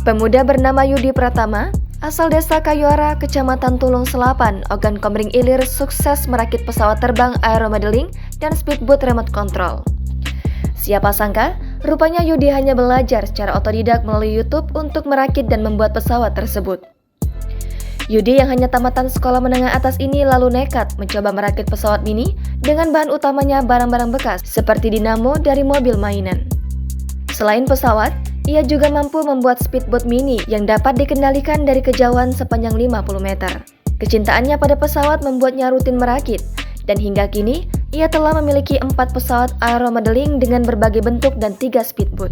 Pemuda bernama Yudi Pratama, asal desa Kayuara, Kecamatan Tulung Selapan, Ogan Komering Ilir, sukses merakit pesawat terbang aeromodeling dan speedboat remote control. Siapa sangka, rupanya Yudi hanya belajar secara otodidak melalui YouTube untuk merakit dan membuat pesawat tersebut. Yudi yang hanya tamatan sekolah menengah atas ini lalu nekat mencoba merakit pesawat mini dengan bahan utamanya barang-barang bekas seperti dinamo dari mobil mainan. Selain pesawat, ia juga mampu membuat speedboat mini yang dapat dikendalikan dari kejauhan sepanjang 50 meter. Kecintaannya pada pesawat membuatnya rutin merakit, dan hingga kini ia telah memiliki 4 pesawat aeromodeling dengan berbagai bentuk dan 3 speedboat.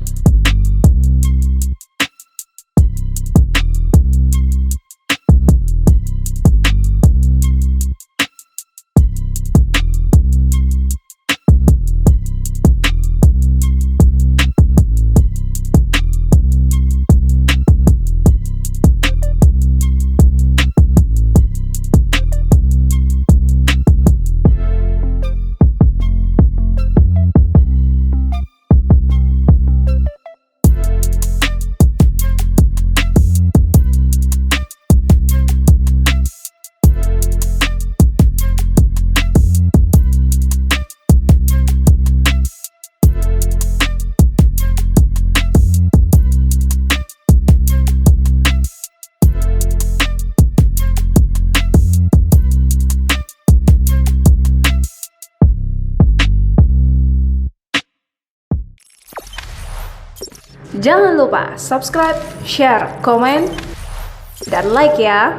Jangan lupa subscribe, share, komen, dan like ya.